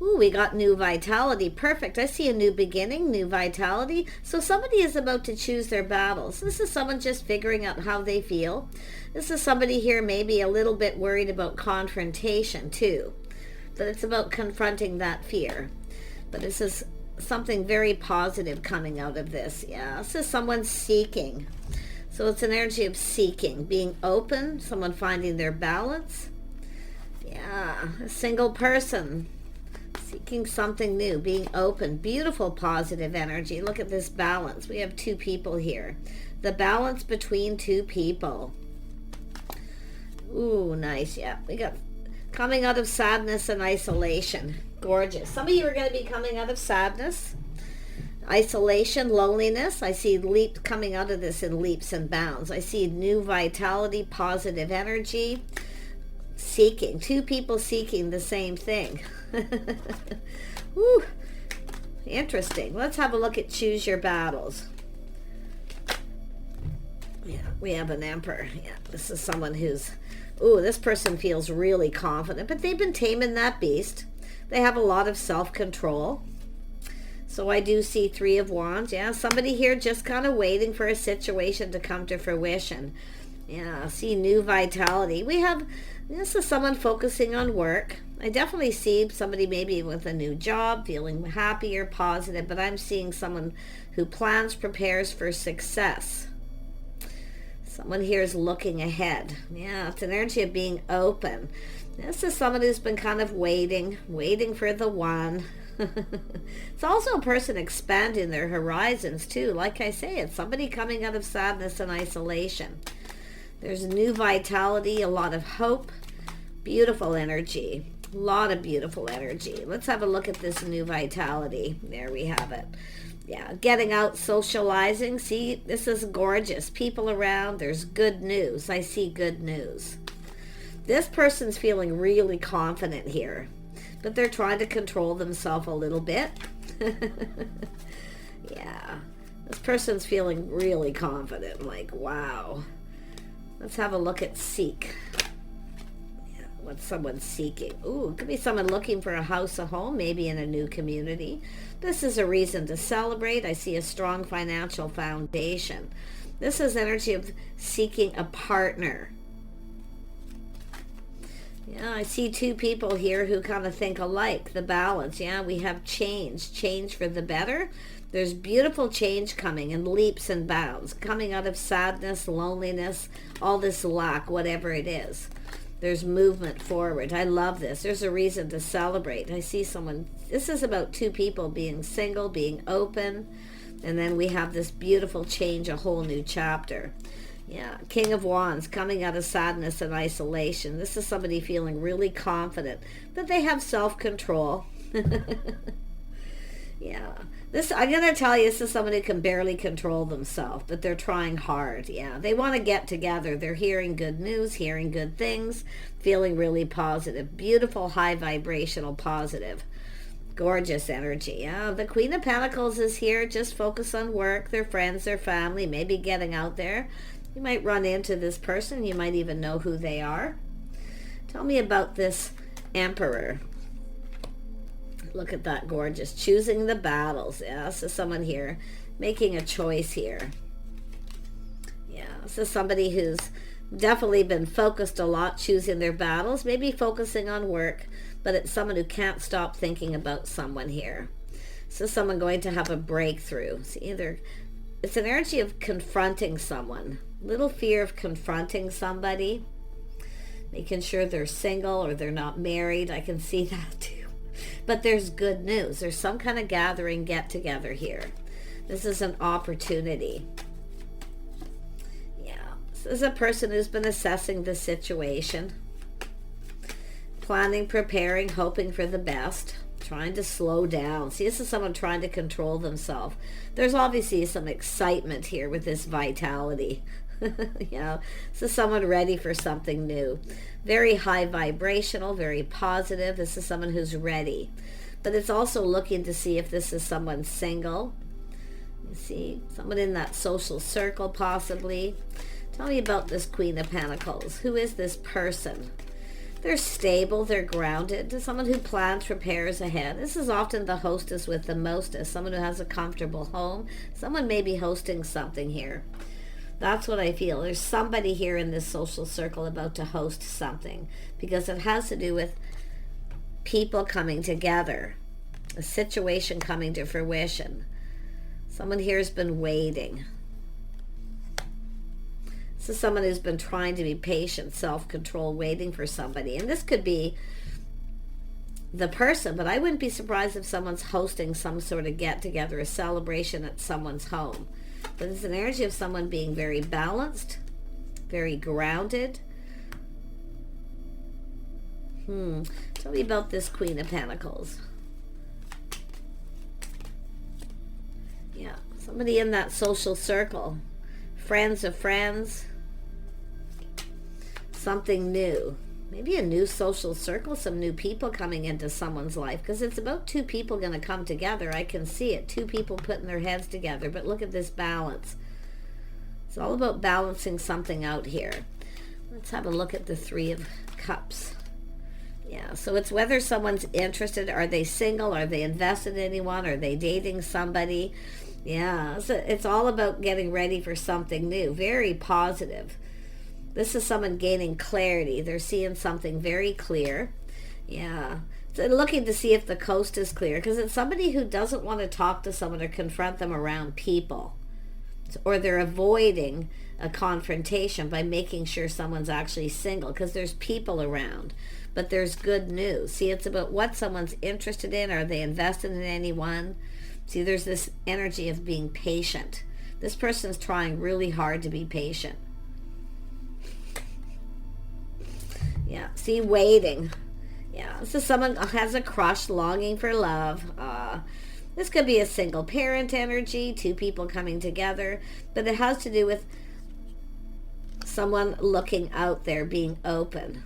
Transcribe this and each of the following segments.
Ooh, we got new vitality. Perfect. I see a new beginning, new vitality. So somebody is about to choose their battles. This is someone just figuring out how they feel. This is somebody here maybe a little bit worried about confrontation too. But it's about confronting that fear. But this is something very positive coming out of this. Yeah, this is someone seeking. So it's an energy of seeking, being open, someone finding their balance. Yeah, a single person seeking something new, being open. Beautiful positive energy. Look at this balance. We have two people here. The balance between two people. Ooh, nice. Yeah, we got coming out of sadness and isolation. Gorgeous. Some of you are going to be coming out of sadness, isolation, loneliness. I see leap coming out of this in leaps and bounds. I see new vitality, positive energy, seeking. Two people seeking the same thing. Woo. Interesting. Let's have a look at choose your battles. Yeah, we have an emperor. Yeah, this is someone who's, ooh, this person feels really confident, but they've been taming that beast. They have a lot of self-control. So I do see Three of Wands. Yeah, somebody here just kind of waiting for a situation to come to fruition. Yeah, I see new vitality. We have, this is someone focusing on work. I definitely see somebody maybe with a new job, feeling happier, positive, but I'm seeing someone who plans, prepares for success. Someone here is looking ahead. Yeah, it's an energy of being open. This is someone who's been kind of waiting for the one. It's also a person expanding their horizons too. Like I say, it's somebody coming out of sadness and isolation. There's new vitality, a lot of hope, beautiful energy, a lot of beautiful energy. Let's have a look at this new vitality. There we have it. Yeah, getting out, socializing. See, this is gorgeous. People around, there's good news. I see good news. This person's feeling really confident here, but they're trying to control themselves a little bit. Yeah, this person's feeling really confident, like, wow. Let's have a look at seek. Yeah, what's someone seeking? Ooh, it could be someone looking for a house, a home, maybe in a new community. This is a reason to celebrate. I see a strong financial foundation. This is energy of seeking a partner. Yeah, I see two people here who kind of think alike. The balance. Yeah, we have change for the better. There's beautiful change coming in leaps and bounds, coming out of sadness, loneliness, all this lack, whatever it is. There's movement forward. I love this. There's a reason to celebrate. I see someone, this is about two people being single, being open, and then we have this beautiful change, a whole new chapter. Yeah, King of Wands, coming out of sadness and isolation. This is somebody feeling really confident that they have self-control. Yeah, this, I'm going to tell you, this is someone who can barely control themselves, but they're trying hard. Yeah, they want to get together. They're hearing good news, hearing good things, feeling really positive. Beautiful, high vibrational, positive. Gorgeous energy. Yeah, the Queen of Pentacles is here. Just focus on work, their friends, their family, maybe getting out there. You might run into this person. You might even know who they are. Tell me about this Emperor. Look at that, gorgeous. Choosing the battles. Yeah, so someone here making a choice here. Yeah, this is somebody who's definitely been focused a lot, choosing their battles, maybe focusing on work, but it's someone who can't stop thinking about someone here. So someone going to have a breakthrough. See, either it's an energy of confronting someone. Little fear of confronting somebody, making sure they're single or they're not married. I can see that too. But there's good news. There's some kind of gathering, get together here. This is an opportunity. Yeah, this is a person who's been assessing the situation, planning, preparing, hoping for the best, trying to slow down. See, this is someone trying to control themselves. There's obviously some excitement here with this vitality. Yeah, this is someone ready for something new. Very high vibrational, very positive. This is someone who's ready. But it's also looking to see if this is someone single. You see, someone in that social circle possibly. Tell me about this Queen of Pentacles. Who is this person? They're stable, they're grounded. Someone who plans, prepares ahead. This is often the hostess with the mostest. Someone who has a comfortable home. Someone may be hosting something here. That's what I feel. There's somebody here in this social circle about to host something, because it has to do with people coming together, a situation coming to fruition. Someone here has been waiting. This is someone who's been trying to be patient, self-control, waiting for somebody. And this could be the person, but I wouldn't be surprised if someone's hosting some sort of get-together, a celebration at someone's home. But it's an energy of someone being very balanced, very grounded. Tell me about this Queen of Pentacles. Yeah, somebody in that social circle. Friends of friends. Something new. Maybe a new social circle, some new people coming into someone's life, because it's about two people going to come together. I can see it. Two people putting their heads together. But look at this balance. It's all about balancing something out here. Let's have a look at the Three of Cups. Yeah, so it's whether someone's interested. Are they single? Are they invested in anyone? Are they dating somebody? Yeah, so it's all about getting ready for something new. Very positive. This is someone gaining clarity. They're seeing something very clear. Yeah. So looking to see if the coast is clear, because it's somebody who doesn't want to talk to someone or confront them around people. Or they're avoiding a confrontation by making sure someone's actually single, because there's people around. But there's good news. See, it's about what someone's interested in. Are they invested in anyone? See, there's this energy of being patient. This person's trying really hard to be patient. Yeah, see, waiting. Yeah, so someone has a crush, longing for love. This could be a single parent energy, two people coming together, but it has to do with someone looking out there, being open.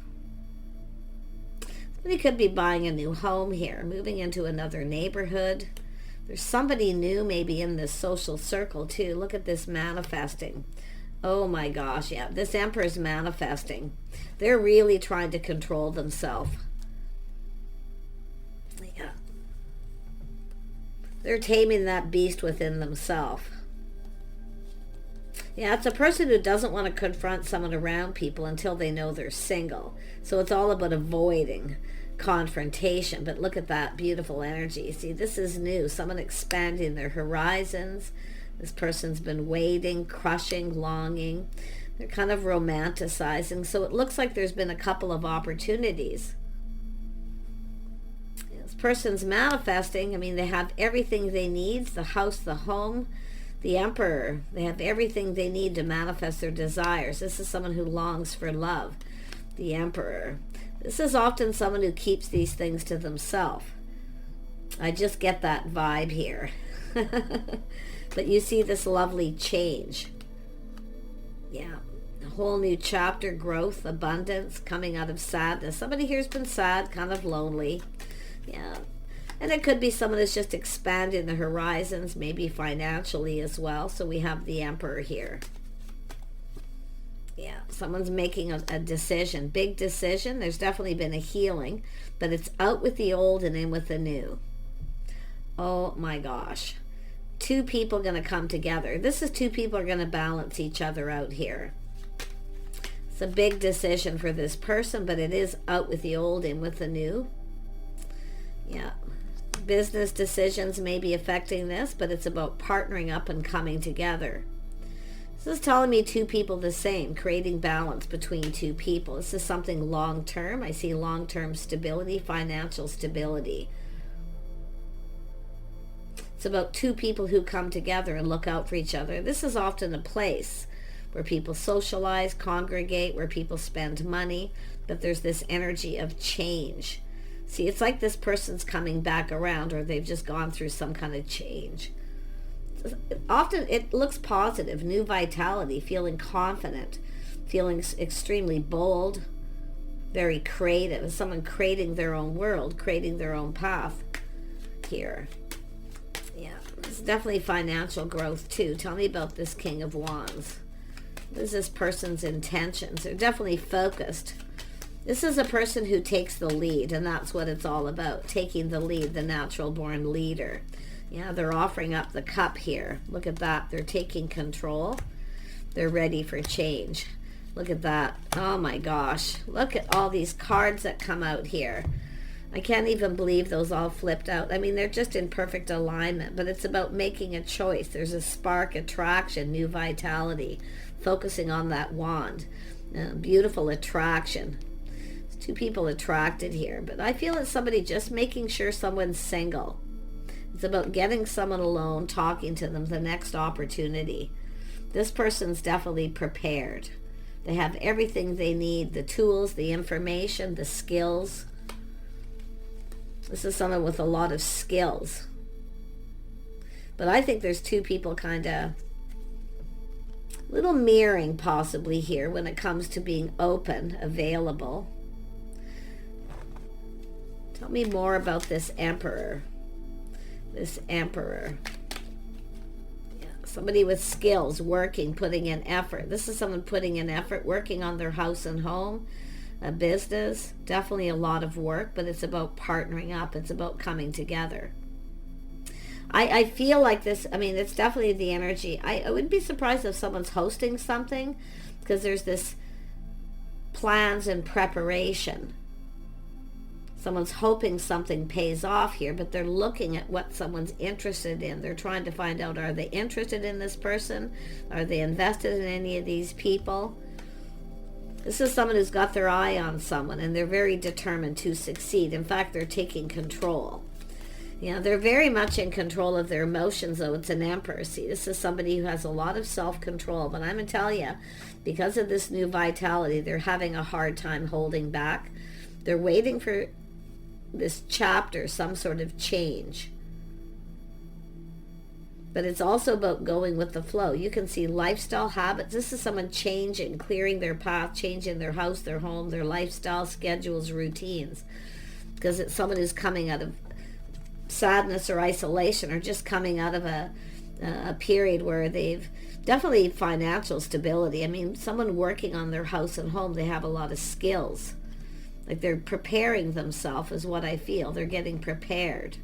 Somebody could be buying a new home here, moving into another neighborhood. There's somebody new maybe in this social circle too. Look at this manifesting. Oh my gosh, yeah, this Emperor's manifesting. They're really trying to control themselves. Yeah. They're taming that beast within themselves. Yeah, it's a person who doesn't want to confront someone around people until they know they're single. So it's all about avoiding confrontation. But look at that beautiful energy. See, this is new. Someone expanding their horizons. This person's been waiting, crushing, longing. They're kind of romanticizing. So it looks like there's been a couple of opportunities. This person's manifesting. I mean, they have everything they need. The house, the home, the Emperor. They have everything they need to manifest their desires. This is someone who longs for love. The Emperor. This is often someone who keeps these things to themselves. I just get that vibe here. But you see this lovely change. Yeah. A whole new chapter, growth, abundance, coming out of sadness. Somebody here's been sad, kind of lonely. Yeah. And it could be someone who's just expanding the horizons, maybe financially as well. So we have the Emperor here. Yeah, someone's making a decision, big decision. There's definitely been a healing, but it's out with the old and in with the new. Oh my gosh. Two people going to come together. This is two people are going to balance each other out here. It's a big decision for this person, but it is out with the old, in with the new. Yeah. Business decisions may be affecting this, but it's about partnering up and coming together. This is telling me two people the same, creating balance between two people. This is something long-term. I see long-term stability, financial stability. It's about two people who come together and look out for each other. This is often a place where people socialize, congregate, where people spend money, but there's this energy of change. See, it's like this person's coming back around, or they've just gone through some kind of change. Often it looks positive, new vitality, feeling confident, feeling extremely bold, very creative. Someone creating their own world, creating their own path here. Yeah, it's definitely financial growth too. Tell me about this King of Wands. What is this person's intentions? They're definitely focused. This is a person who takes the lead, and that's what it's all about, taking the lead, the natural born leader. Yeah, they're offering up the cup here. Look at that. They're taking control. They're ready for change. Look at that. Oh my gosh. Look at all these cards that come out here. I can't even believe those all flipped out. I mean, they're just in perfect alignment, but it's about making a choice. There's a spark, attraction, new vitality, focusing on that wand. Beautiful attraction. There's two people attracted here, but I feel it's somebody just making sure someone's single. It's about getting someone alone, talking to them, the next opportunity. This person's definitely prepared. They have everything they need, the tools, the information, the skills. This is someone with a lot of skills. But I think there's two people kind of little mirroring possibly here when it comes to being open, available. Tell me more about this Emperor. This Emperor. Yeah, somebody with skills, working, putting in effort. This is someone putting in effort, working on their house and home. A business, definitely a lot of work, but it's about partnering up. It's about coming together. I feel like this, I mean, it's definitely the energy. I wouldn't be surprised if someone's hosting something, because there's this plans and preparation. Someone's hoping something pays off here, but they're looking at what someone's interested in. They're trying to find out, are they interested in this person? Are they invested in any of these people? This is someone who's got their eye on someone, and they're very determined to succeed. In fact, they're taking control. Yeah, they're very much in control of their emotions, though. It's an Emperor. See, this is somebody who has a lot of self-control. But I'm going to tell you, because of this new vitality, they're having a hard time holding back. They're waiting for this chapter, some sort of change. But it's also about going with the flow. You can see lifestyle habits. This is someone changing, clearing their path, changing their house, their home, their lifestyle, schedules, routines. Because it's someone who's coming out of sadness or isolation, or just coming out of a period where they've definitely financial stability. I mean, someone working on their house and home, they have a lot of skills. Like they're preparing themselves is what I feel. They're getting prepared.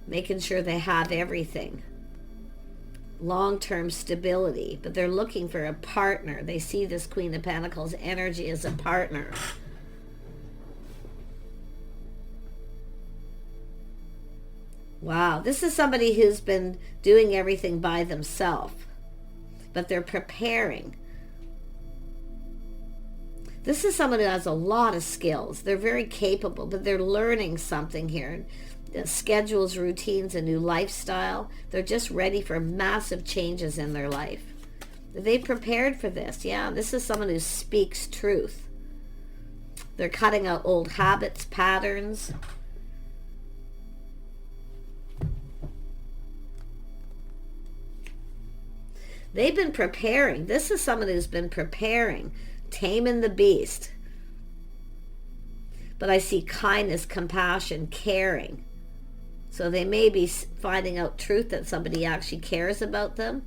Making sure they have everything. Long-term stability, but they're looking for a partner. They see this Queen of Pentacles energy as a partner. Wow, this is somebody who's been doing everything by themselves, but they're preparing. This is someone who has a lot of skills. They're very capable, but they're learning something here. Schedules, routines, a new lifestyle. They're just ready for massive changes in their life. They prepared for this. Yeah, this is someone who speaks truth. They're cutting out old habits, patterns. They've been preparing. This is someone who's been preparing, taming the beast. But I see kindness, compassion, caring. So they may be finding out truth that somebody actually cares about them.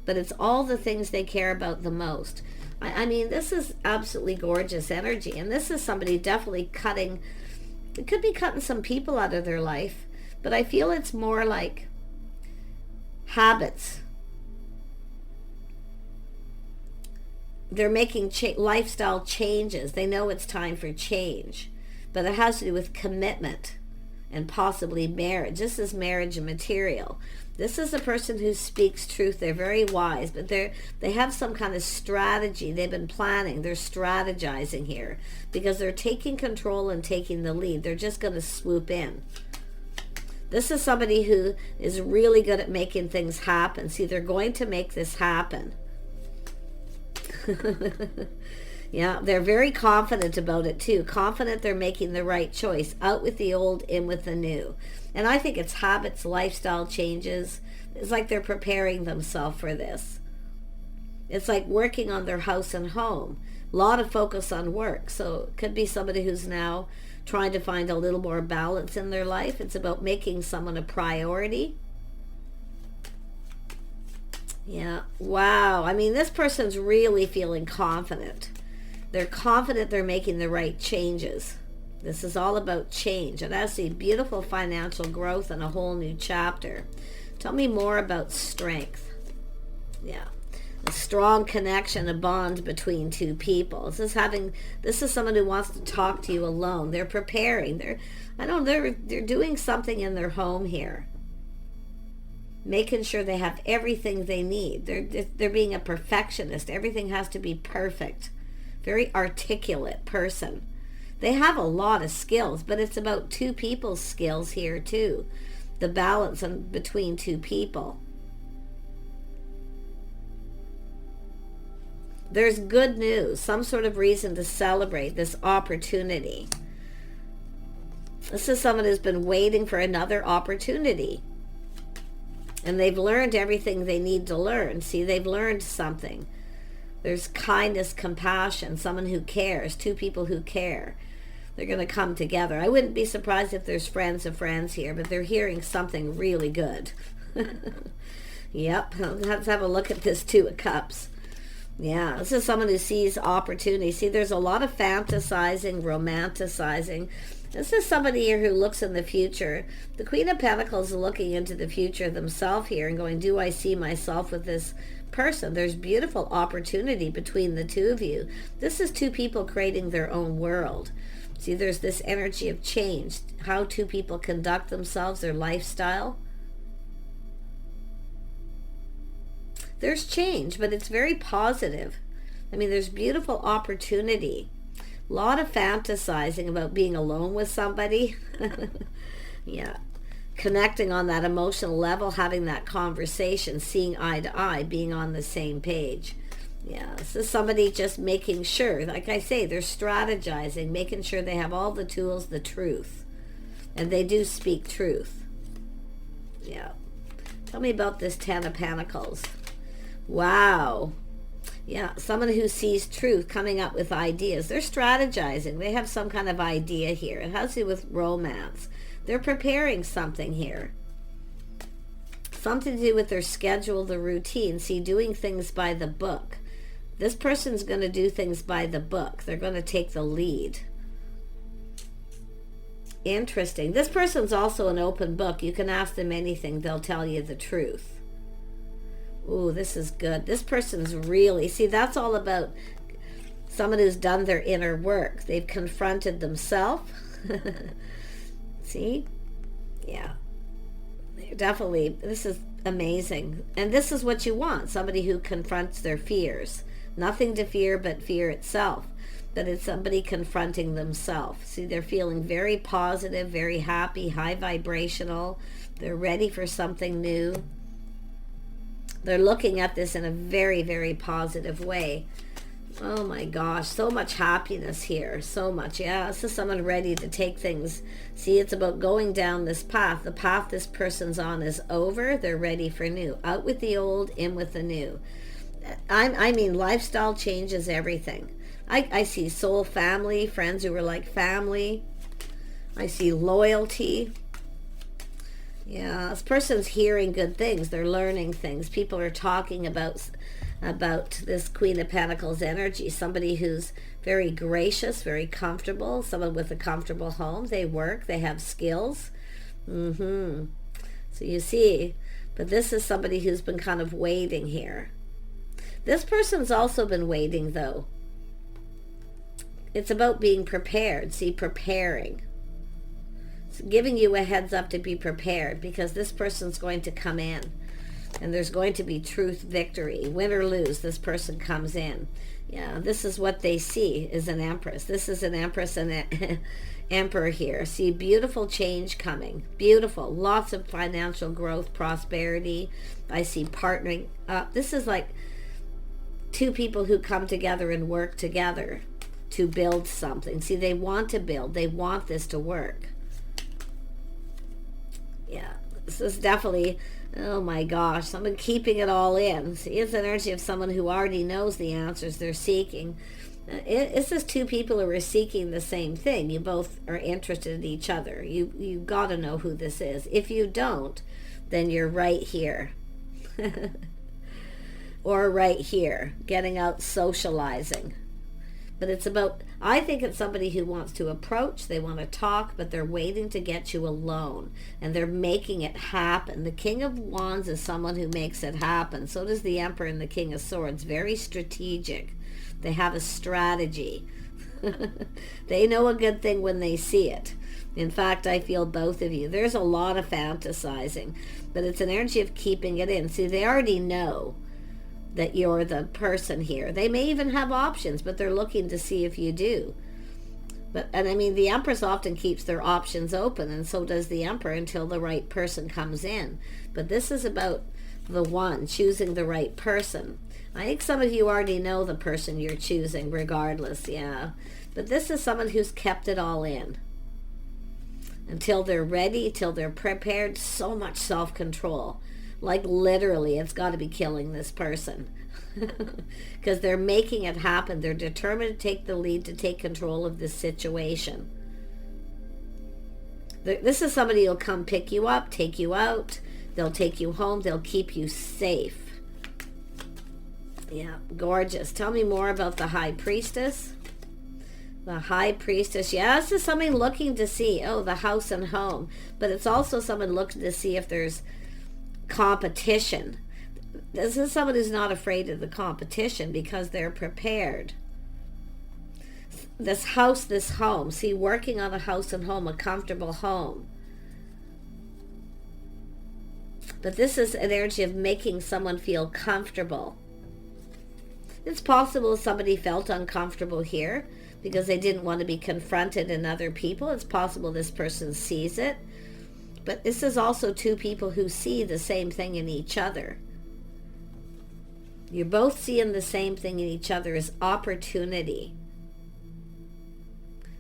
But it's all the things they care about the most. I mean, this is absolutely gorgeous energy. And this is somebody definitely cutting, it could be cutting some people out of their life. But I feel it's more like habits. They're making lifestyle changes. They know it's time for change. But it has to do with commitment and possibly marriage. This is marriage and material. This is a person who speaks truth. They're very wise, but they have some kind of strategy. They've been planning. They're strategizing here because they're taking control and taking the lead. They're just going to swoop in. This is somebody who is really good at making things happen. See, they're going to make this happen. Yeah, they're very confident about it too. Confident they're making the right choice. Out with the old, in with the new. And I think it's habits, lifestyle changes. It's like they're preparing themselves for this. It's like working on their house and home. A lot of focus on work. So it could be somebody who's now trying to find a little more balance in their life. It's about making someone a priority. Yeah, wow. I mean, this person's really feeling confident. They're confident they're making the right changes. This is all about change. And I see beautiful financial growth and a whole new chapter. Tell me more about strength. Yeah. A strong connection, a bond between two people. This is someone who wants to talk to you alone. They're preparing. They're doing something in their home here. Making sure they have everything they need. They're being a perfectionist. Everything has to be perfect. Very articulate person. They have a lot of skills, but it's about two people's skills here too. The balance between two people. There's good news, some sort of reason to celebrate this opportunity. This is someone who's been waiting for another opportunity. And they've learned everything they need to learn. See, they've learned something. There's kindness, compassion, someone who cares, two people who care. They're going to come together. I wouldn't be surprised if there's friends of friends here, but they're hearing something really good. Yep, let's have a look at this Two of Cups. Yeah, this is someone who sees opportunity. See, there's a lot of fantasizing, romanticizing. This is somebody here who looks in the future. The Queen of Pentacles is looking into the future themselves here and going, do I see myself with this person? There's beautiful opportunity between the two of you. This is two people creating their own world. See, there's this energy of change, how two people conduct themselves, their lifestyle. There's change, but it's very positive. I mean, there's beautiful opportunity. A lot of fantasizing about being alone with somebody. Yeah. Connecting on that emotional level, having that conversation, seeing eye to eye, being on the same page. Yeah, this is somebody just making sure, like I say, they're strategizing, making sure they have all the tools, the truth. And they do speak truth. Yeah. Tell me about this Ten of Pentacles. Wow. Yeah, someone who sees truth, coming up with ideas. They're strategizing. They have some kind of idea here. It has to do with romance. They're preparing something here. Something to do with their schedule, the routine. See, doing things by the book. This person's going to do things by the book. They're going to take the lead. Interesting. This person's also an open book. You can ask them anything. They'll tell you the truth. Ooh, this is good. This person's really... See, that's all about someone who's done their inner work. They've confronted themselves. See? Yeah. Definitely. This is amazing. And this is what you want. Somebody who confronts their fears. Nothing to fear but fear itself. But it's somebody confronting themselves. See, they're feeling very positive, very happy, high vibrational. They're ready for something new. They're looking at this in a very, very positive way. Oh my gosh, so much happiness here. So much. Yeah, this is someone ready to take things. See, it's about going down this path. The path this person's on is over. They're ready for new. Out with the old, in with the new. I mean, lifestyle changes everything. I see soul family, friends who are like family. I see loyalty. Yeah, this person's hearing good things. They're learning things. People are talking about this Queen of Pentacles energy. Somebody who's very gracious, very comfortable. Someone with a comfortable home. They work. They have skills. So you see, but this is somebody who's been kind of waiting here. This person's also been waiting, though. It's about being prepared. See, preparing. It's giving you a heads up to be prepared, because this person's going to come in. And there's going to be truth victory. Win or lose, this person comes in. Yeah, this is what they see, is an empress. This is an empress and an emperor here. See, beautiful change coming. Beautiful. Lots of financial growth, prosperity. I see partnering up. This is like two people who come together and work together to build something. See, they want to build. They want this to work. Yeah, this is definitely, oh my gosh, someone keeping it all in. See, it's the energy of someone who already knows the answers they're seeking. It's just two people who are seeking the same thing. You both are interested in each other. You got to know who this is. If you don't, then you're right here. Or right here, getting out socializing. But it's about, I think it's somebody who wants to approach, they want to talk, but they're waiting to get you alone. And they're making it happen. The King of Wands is someone who makes it happen. So does the Emperor and the King of Swords. Very strategic. They have a strategy. They know a good thing when they see it. In fact, I feel both of you. There's a lot of fantasizing, but it's an energy of keeping it in. See, they already know that you're the person here. They may even have options, but they're looking to see if you do. And I mean, the Empress often keeps their options open, and so does the Emperor until the right person comes in. But this is about the one, choosing the right person. I think some of you already know the person you're choosing regardless, yeah. But this is someone who's kept it all in. Until they're ready, till they're prepared. So much self-control. Like literally, it's got to be killing this person. Because they're making it happen. They're determined to take the lead, to take control of this situation. This is somebody who'll come pick you up, take you out. They'll take you home. They'll keep you safe. Yeah, gorgeous. Tell me more about the High Priestess. The High Priestess. Yeah, this is somebody looking to see, the house and home. But it's also someone looking to see if there's competition. This is someone who's not afraid of the competition because they're prepared. This house, this home. See, working on a house and home, a comfortable home. But this is an energy of making someone feel comfortable. It's possible somebody felt uncomfortable here because they didn't want to be confronted in other people. It's possible this person sees it. But this is also two people who see the same thing in each other. You're both seeing the same thing in each other as opportunity.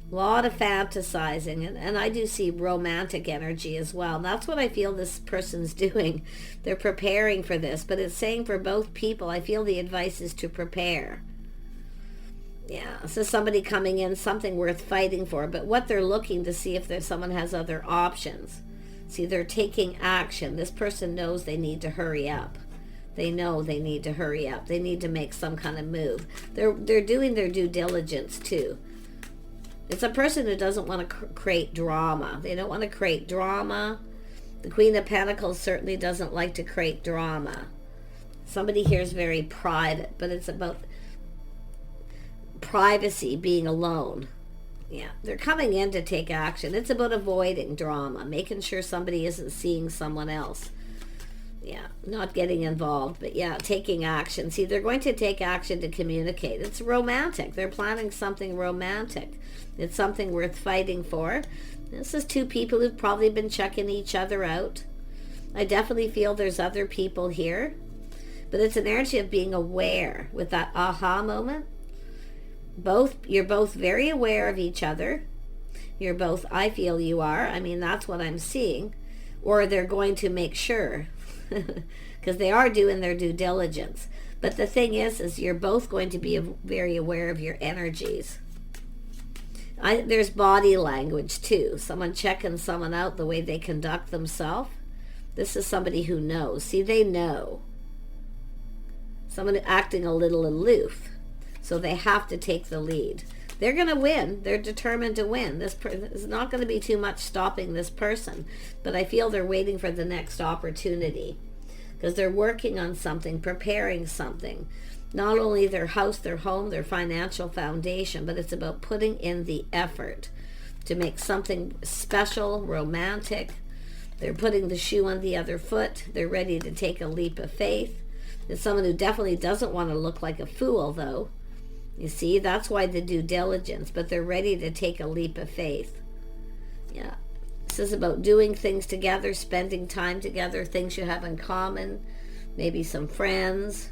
A lot of fantasizing, and I do see romantic energy as well. And that's what I feel this person's doing. They're preparing for this, but it's saying for both people, I feel the advice is to prepare. Yeah, so somebody coming in, something worth fighting for, but what they're looking to see if someone has other options. See, they're taking action. This person knows they need to hurry up. They know they need to hurry up. They need to make some kind of move. They're doing their due diligence too. It's a person who doesn't want to create drama. They don't want to create drama. The Queen of Pentacles certainly doesn't like to create drama. Somebody here is very private, but it's about privacy, being alone. Yeah, they're coming in to take action. It's about avoiding drama, making sure somebody isn't seeing someone else. Yeah, not getting involved, but yeah, taking action. See, they're going to take action to communicate. It's romantic. They're planning something romantic. It's something worth fighting for. This is two people who've probably been checking each other out. I definitely feel there's other people here, but it's an energy of being aware with that aha moment. You're both very aware of each other. You're both, I feel you are. I mean, that's what I'm seeing. Or they're going to make sure. Because they are doing their due diligence. But the thing is you're both going to be very aware of your energies. There's body language too. Someone checking someone out, the way they conduct themselves. This is somebody who knows. See, they know. Someone acting a little aloof. So they have to take the lead. They're going to win. They're determined to win. There's not going to be too much stopping this person. But I feel they're waiting for the next opportunity. Because they're working on something, preparing something. Not only their house, their home, their financial foundation, but it's about putting in the effort to make something special, romantic. They're putting the shoe on the other foot. They're ready to take a leap of faith. It's someone who definitely doesn't want to look like a fool, though. You see, that's why the due diligence, but they're ready to take a leap of faith. Yeah. This is about doing things together, spending time together, things you have in common, maybe some friends.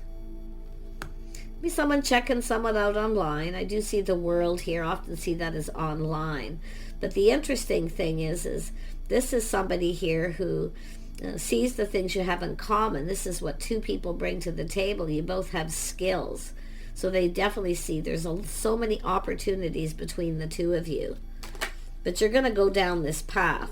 Maybe someone checking someone out online. I do see the world here, often see that as online. But the interesting thing is this is somebody here who sees the things you have in common. This is what two people bring to the table. You both have skills. So they definitely see there's so many opportunities between the two of you. But you're going to go down this path.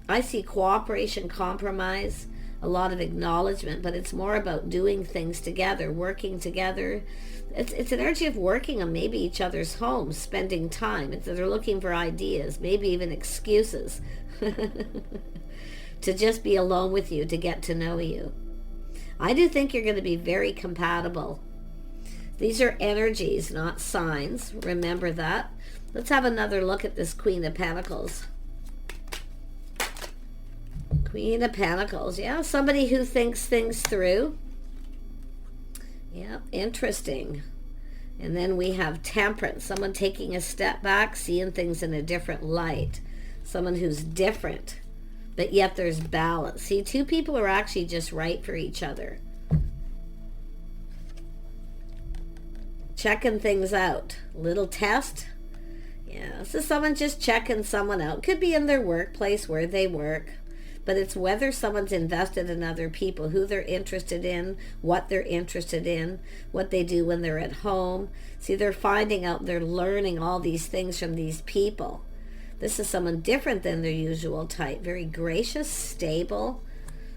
I see cooperation, compromise, a lot of acknowledgement, but it's more about doing things together, working together. It's an energy of working on maybe each other's homes, spending time. They're looking for ideas, maybe even excuses to just be alone with you, to get to know you. I do think you're going to be very compatible. These are energies, not signs. Remember that. Let's have another look at this Queen of Pentacles. Queen of Pentacles. Yeah, somebody who thinks things through. Yeah, interesting. And then we have Temperance. Someone taking a step back, seeing things in a different light. Someone who's different, but yet there's balance. See, two people are actually just right for each other. Checking things out. Little test. Yeah, so someone just checking someone out. Could be in their workplace, where they work. But it's whether someone's invested in other people, who they're interested in, what they're interested in, what they do when they're at home. See, they're finding out, they're learning all these things from these people. This is someone different than their usual type. Very gracious, stable,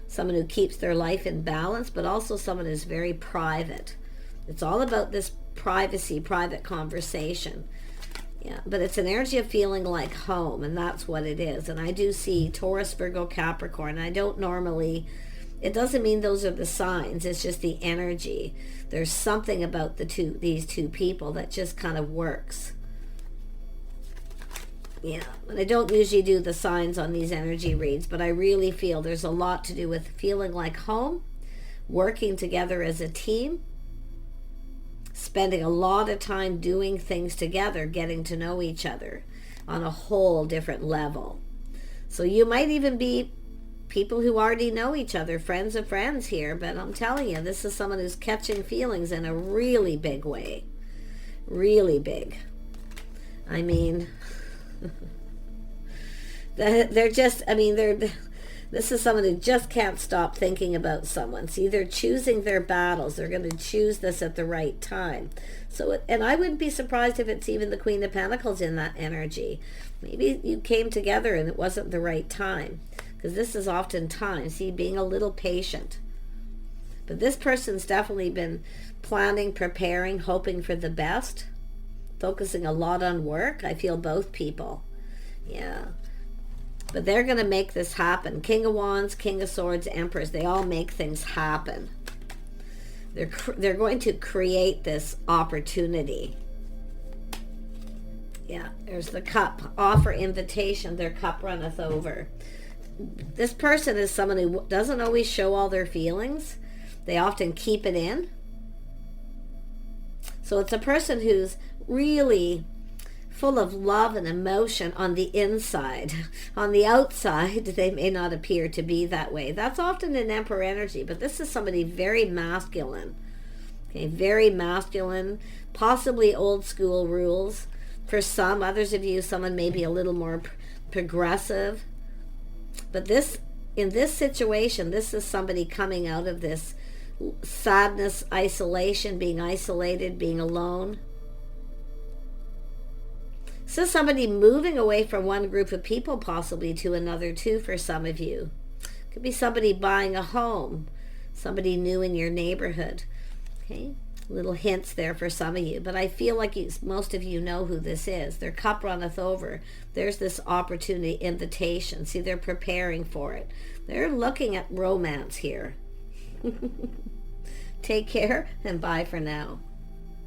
someone who keeps their life in balance, but also someone who's very private. It's all about this privacy, private conversation. Yeah, but it's an energy of feeling like home, and that's what it is. And I do see Taurus, Virgo, Capricorn. I don't normally, it doesn't mean those are the signs. It's just the energy. There's something about these two people that just kind of works. Yeah, and I don't usually do the signs on these energy reads, but I really feel there's a lot to do with feeling like home, working together as a team, spending a lot of time doing things together, getting to know each other on a whole different level. So you might even be people who already know each other, friends of friends here, but I'm telling you, this is someone who's catching feelings in a really big way. Really big. I mean, they're just, this is someone who just can't stop thinking about someone. See, they're choosing their battles. They're going to choose this at the right time. So, and I wouldn't be surprised if it's even the Queen of Pentacles in that energy. Maybe you came together and it wasn't the right time. Because this is often time. See, being a little patient. But this person's definitely been planning, preparing, hoping for the best. Focusing a lot on work. I feel both people. Yeah. But they're going to make this happen. King of Wands, King of Swords, Empress. They all make things happen. They're going to create this opportunity. Yeah, there's the cup. Offer, invitation. Their cup runneth over. This person is someone who doesn't always show all their feelings. They often keep it in. So it's a person who's really full of love and emotion on the inside. On the outside, they may not appear to be that way. That's often an Emperor energy, but this is somebody very masculine. Okay, very masculine, possibly old school rules. For some, others of you, someone may be a little more progressive. But this, in this situation, this is somebody coming out of this sadness, isolation, being isolated, being alone. So somebody moving away from one group of people possibly to another too for some of you. Could be somebody buying a home, somebody new in your neighborhood. Okay, little hints there for some of you. But I feel like most of you know who this is. Their cup runneth over. There's this opportunity, invitation. See, they're preparing for it. They're looking at romance here. Take care and bye for now.